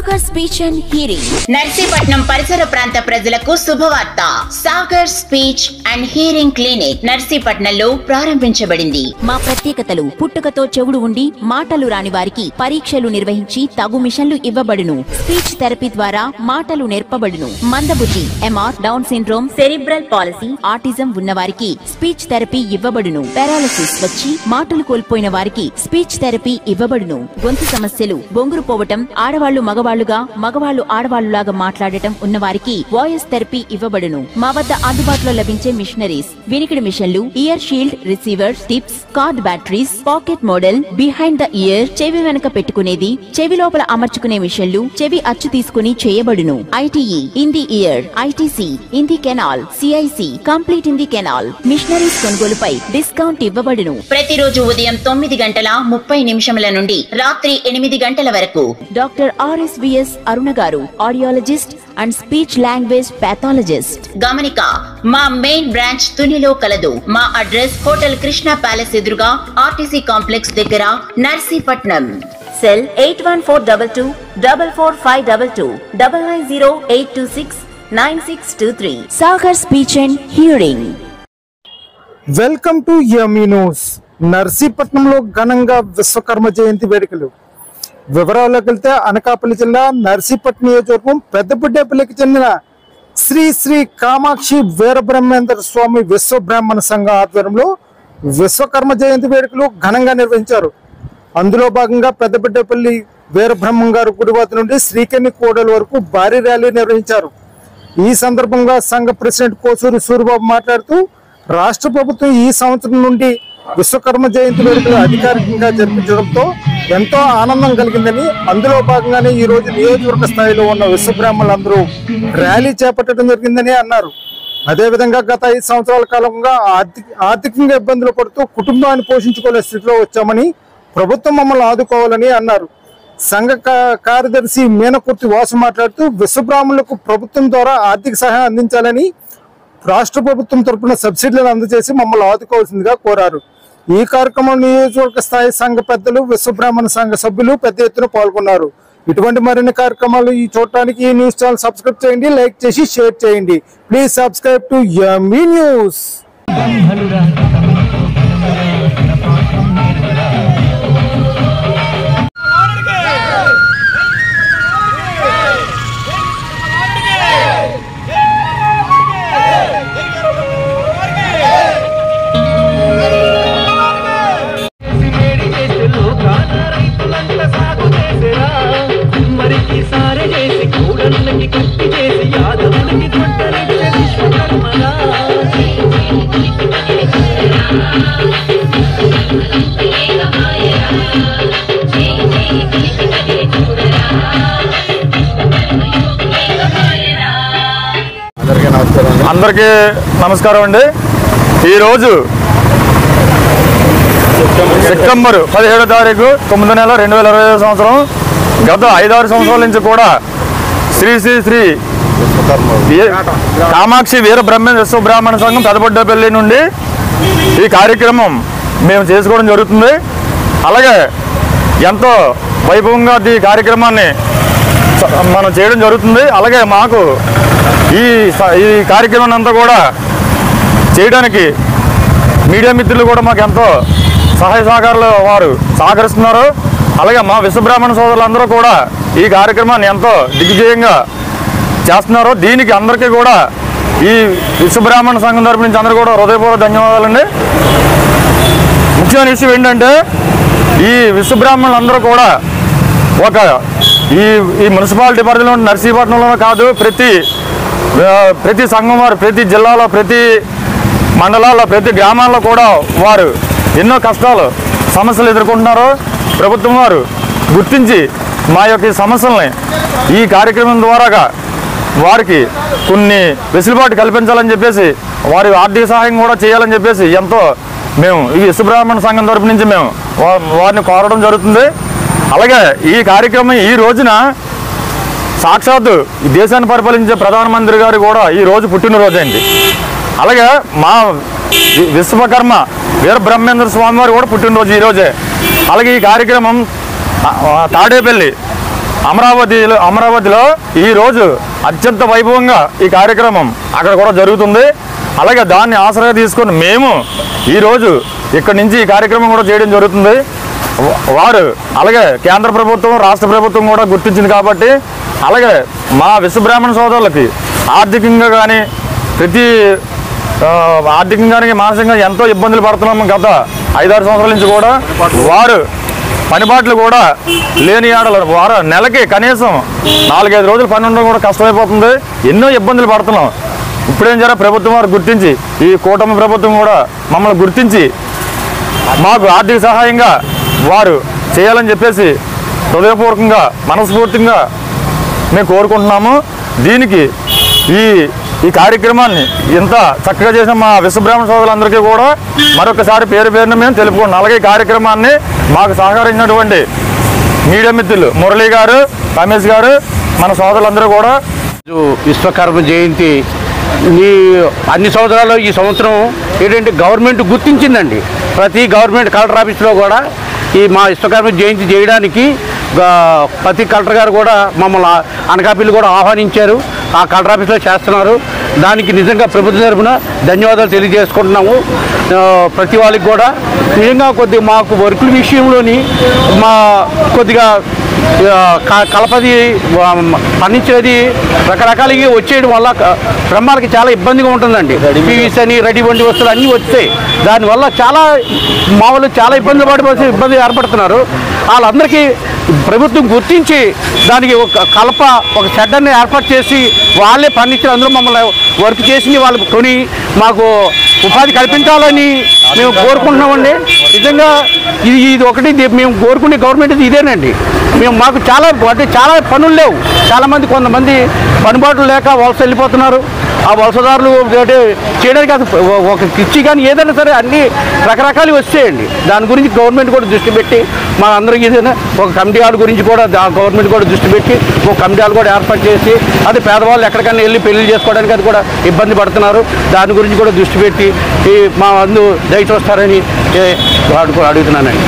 Sagar speech and hearing. Narsipatnam పరిసర ప్రాంత ప్రజలకు శుభవార్త. Sagar speech and hearing clinic నర్సీపట్నంలో ప్రారంభించబడింది. మా ప్రత్యేకతలు: పుట్టుకతో చెవుడు ఉండి మాటలు రాని వారికి పరీక్షలు నిర్వహించి తగు మిషన్లు ఇవ్వబడును. స్పీచ్ థెరపీ ద్వారా మాటలు నేర్పబడును. మందబుద్ధి, MR, Down syndrome, cerebral palsy, autism ఉన్నవారికి స్పీచ్ థెరపీ ఇవ్వబడును. పారాలిసిస్ వచ్చి మాటలు కోల్పోయిన వారికి స్పీచ్ థెరపీ ఇవ్వబడును. గొంతు సమస్యలు, బొంగురు పోవటం, ఆడవాళ్లు మగవాళ్లుగా, మగవాళ్లు ఆడవాళ్లులాగా మాట్లాడటం ఉన్నవారికి వాయిస్ థెరపీ ఇవ్వబడును. మా వద్ద అందుబాటులో లభించే మిషనరీస్: వినికిడి మిషన్లు, year shield receiver, tips, card batteries, pocket model, behind the year, చెవి వెనక పెట్టుకునేది, చెవి లోపల అమర్చుకునే మిషన్లు, చెవి అచ్చు తీసుకుని చేయబడును. ITE in the ear, ITC in the canal, CIC complete in the canal. Machineries కొనుగోలుపై డిస్కౌంట్ ఇవ్వబడును. ప్రతిరోజు ఉదయం 9:30 నుండి రాత్రి 8 గంటల వరకు doctor RSVS Aruna garu, audiologist and speech language pathologist. గమనిక: మా మెయిన్ బ్రాంచ్ తునిలో కలదు. మా అడ్రస్ హోటల్ కృష్ణ ప్యాలెస్ ఎదురుగా, ఆర్టీసీ కాంప్లెక్స్ దగ్గర, Narsipatnam. Cell 8142 44522 9908269623. Sagar speech and hearing. Welcome to yummy news. నర్సీపట్నంలో ఘనంగా విశ్వకర్మ జయంతి వేడుకలు. వివరాల్లోకి వెళ్తే అనకాపల్లి జిల్లా నర్సీపట్నం నియోజకవర్గం పెద్దబుడ్డేపల్లికి చెందిన శ్రీ శ్రీ కామాక్షి వీరబ్రహ్మేంద్ర స్వామి విశ్వబ్రాహ్మణ సంఘం ఆధ్వర్యంలో విశ్వకర్మ జయంతి వేడుకలు ఘనంగా నిర్వహించారు. అందులో భాగంగా పెద్దబుడ్డేపల్లి వీరబ్రహ్మం గారు గుడి వద్ద నుండి శ్రీకర్ణి కోడల వరకు భారీ ర్యాలీ నిర్వహించారు. ఈ సందర్భంగా సంఘ ప్రెసిడెంట్ కోసూరి సూరిబాబు మాట్లాడుతూ, రాష్ట్ర ప్రభుత్వం ఈ సంవత్సరం నుండి విశ్వకర్మ జయంతి వేడుకలు అధికారికంగా జరిపించడంతో ఎంతో ఆనందం కలిగిందని, అందులో భాగంగానే ఈ రోజు నియోజకవర్గ స్థాయిలో ఉన్న విశ్వబ్రాహ్మణులందరూ ర్యాలీ చేపట్టడం జరిగిందని అన్నారు. అదేవిధంగా గత 5 సంవత్సరాల కాలంగా ఆర్థికంగా ఇబ్బందులు పడుతూ కుటుంబాన్ని పోషించుకునే స్థితిలో వచ్చామని, ప్రభుత్వం మమ్మల్ని ఆదుకోవాలని అన్నారు. సంఘ కార్యదర్శి మీనకుర్తి వాసు మాట్లాడుతూ, విశ్వబ్రాహ్మణులకు ప్రభుత్వం ద్వారా ఆర్థిక సహాయం అందించాలని, రాష్ట్ర ప్రభుత్వం తరపున సబ్సిడీలు అందజేసి మమ్మల్ని ఆదుకోవాల్సిందిగా కోరారు. ఈ కార్యక్రమం నియోజకవర్గ స్థాయి సంఘ పెద్దలు, విశ్వబ్రాహ్మణ సంఘ సభ్యులు పెద్ద ఎత్తున పాల్గొన్నారు. ఇటువంటి మరిన్ని కార్యక్రమాలు ఈ చూడటానికి ఈ న్యూస్ ఛానల్ సబ్స్క్రైబ్ చేయండి, లైక్ చేసి షేర్ చేయండి. Please subscribe to yummy news. అందరికీ నమస్కారం అండి. ఈరోజు సెప్టెంబర్ 17వ తారీఖు 9వ నెల 2025 సంవత్సరం. గత 5-6 సంవత్సరాల నుంచి కూడా శ్రీ శ్రీ శ్రీ కామాక్షి వీరబ్రహ్మేంద్ర విశ్వబ్రాహ్మణ సంఘం పెద్దబుడ్డేపల్లి నుండి ఈ కార్యక్రమం మేము చేసుకోవడం జరుగుతుంది. అలాగే ఎంతో వైభవంగా ఈ కార్యక్రమాన్ని మనం చేయడం జరుగుతుంది. అలాగే మాకు ఈ కార్యక్రమాన్ని అంతా కూడా చేయడానికి మీడియా మిత్రులు కూడా మాకు ఎంతో సహాయ సహకారాలు వారు సహకరిస్తున్నారు. అలాగే మా విశ్వబ్రాహ్మణ సోదరులందరూ కూడా ఈ కార్యక్రమాన్ని ఎంతో దిగ్విజయంగా చేస్తున్నారు. దీనికి అందరికీ కూడా ఈ విశ్వబ్రాహ్మణ సంఘం తరపు నుంచి అందరూ కూడా హృదయపూర్వక ధన్యవాదాలండి. ముఖ్యమైన విషయం ఏంటంటే, ఈ విశ్వబ్రాహ్మణులందరూ కూడా ఈ మున్సిపాలిటీ పరిధిలో నర్సీపట్నంలో కాదు, ప్రతి సంఘం వారు ప్రతి జిల్లాలో, ప్రతి మండలాల్లో, ప్రతి గ్రామాల్లో కూడా వారు ఎన్నో కష్టాలు సమస్యలు ఎదుర్కొంటున్నారు. ప్రభుత్వం వారు గుర్తించి మా యొక్క సమస్యల్ని ఈ కార్యక్రమం ద్వారా వారికి కొన్ని వెసులుబాటు కల్పించాలని చెప్పేసి, వారి ఆర్థిక సహాయం కూడా చేయాలని చెప్పేసి ఎంతో మేము ఈ విశ్వబ్రాహ్మణ సంఘం తరపు నుంచి మేము వారిని కోరడం జరుగుతుంది. అలాగే ఈ కార్యక్రమం ఈ రోజున సాక్షాత్తు ఈ దేశాన్ని పరిపాలించే ప్రధానమంత్రి గారు కూడా ఈ రోజు పుట్టినరోజు అయింది. అలాగే మా విశ్వకర్మ వీరబ్రహ్మేంద్ర స్వామి వారు కూడా పుట్టినరోజు ఈరోజే. అలాగే ఈ కార్యక్రమం తాడేపల్లి అమరావతిలో ఈరోజు అత్యంత వైభవంగా ఈ కార్యక్రమం అక్కడ కూడా జరుగుతుంది. అలాగే దాన్ని ఆసరా తీసుకొని మేము ఈరోజు ఇక్కడి నుంచి ఈ కార్యక్రమం కూడా చేయడం జరుగుతుంది. వారు అలాగే కేంద్ర ప్రభుత్వం రాష్ట్ర ప్రభుత్వం కూడా గుర్తించింది కాబట్టి, అలాగే మా విశ్వబ్రాహ్మణ సోదరులకి ఆర్థికంగా కానీ ఆర్థికంగా మానసికంగా ఎంతో ఇబ్బందులు పడుతున్నాము. గత 5-6 సంవత్సరాల నుంచి కూడా వారు పనిబాట్లు కూడా లేని ఆడలు నెలకి కనీసం 4-5 రోజులు పని ఉండడం కూడా కష్టమైపోతుంది. ఎన్నో ఇబ్బందులు పడుతున్నాం. ఇప్పుడేం ప్రభుత్వం వారు గుర్తించి, ఈ కూటమి ప్రభుత్వం కూడా మమ్మల్ని గుర్తించి మాకు ఆర్థిక సహాయంగా వారు చేయాలని చెప్పేసి హృదయపూర్వకంగా మనస్ఫూర్తిగా మేము కోరుకుంటున్నాము. దీనికి ఈ కార్యక్రమాన్ని ఇంత చక్కగా చేసిన మా విశ్వబ్రాహ్మణ సోదరులందరికీ కూడా మరొకసారి పేరున మేము తెలుపుకుంటున్నాం. అలాగే ఈ కార్యక్రమాన్ని మాకు సహకరించినటువంటి మీడియా మిత్రులు మురళీ గారు, రమేష్ గారు, మన సోదరులందరూ కూడా విశ్వకర్మ జయంతి అన్ని సంవత్సరాలు ఈ సంవత్సరం ఏంటంటే గవర్నమెంట్ గుర్తించిందండి. ప్రతి గవర్నమెంట్ కలెక్టర్ ఆఫీస్లో కూడా ఈ మా విశ్వకర్మ జయంతి చేయడానికి ప్రతి కలెక్టర్ గారు కూడా మమ్మల్ని అనకాపల్లి కూడా ఆహ్వానించారు. ఆ కలెక్టర్ ఆఫీస్లో చేస్తున్నారు. దానికి నిజంగా ప్రభుత్వం తరఫున ధన్యవాదాలు తెలియజేసుకుంటున్నాము. ప్రతి వాళ్ళకి కూడా నిజంగా కొద్దిగా మాకు వర్కుల విషయంలోని కొద్దిగా కలపది పండించేది రకరకాలుగా వచ్చేయడం వల్ల బ్రహ్మాలకి చాలా ఇబ్బందిగా ఉంటుందండి. పీవీసీ అని రెడీ వంటి వస్తువులు అన్నీ వస్తాయి. దానివల్ల చాలా మామూలు చాలా ఇబ్బంది ఏర్పడుతున్నారు. వాళ్ళందరికీ ప్రభుత్వం గుర్తించి దానికి ఒక షెడ్ని ఏర్పాటు చేసి వాళ్ళే పండించిన అందులో మమ్మల్ని వర్క్ చేసి వాళ్ళు కొని మాకు ఉపాధి కల్పించాలని మేము కోరుకుంటున్నామండి. నిజంగా ఇది ఒకటి మేము కోరుకునే గవర్నమెంట్ ఇదేనండి. మాకు చాలా పనులు లేవు. కొంతమంది పనిబాట్లు లేక వలస వెళ్ళిపోతున్నారు. ఆ వలసదారులు చేయడానికి ఒక కిచ్చి కానీ ఏదైనా సరే అన్ని రకరకాలు వచ్చేయండి. దాని గురించి గవర్నమెంట్ కూడా దృష్టి పెట్టి మా అందరికీ ఏదైనా ఒక కమిటీ హాల్ గురించి కూడా గవర్నమెంట్ కూడా దృష్టి పెట్టి ఒక కమిటీ హాల్ కూడా ఏర్పాటు చేసి అది పేదవాళ్ళు ఎక్కడికైనా వెళ్ళి పెళ్లి చేసుకోవడానికి అది కూడా ఇబ్బంది పడుతున్నారు. దాని గురించి కూడా దృష్టి పెట్టి మా అందు దయ చూస్తారని అడుగుతున్నానండి.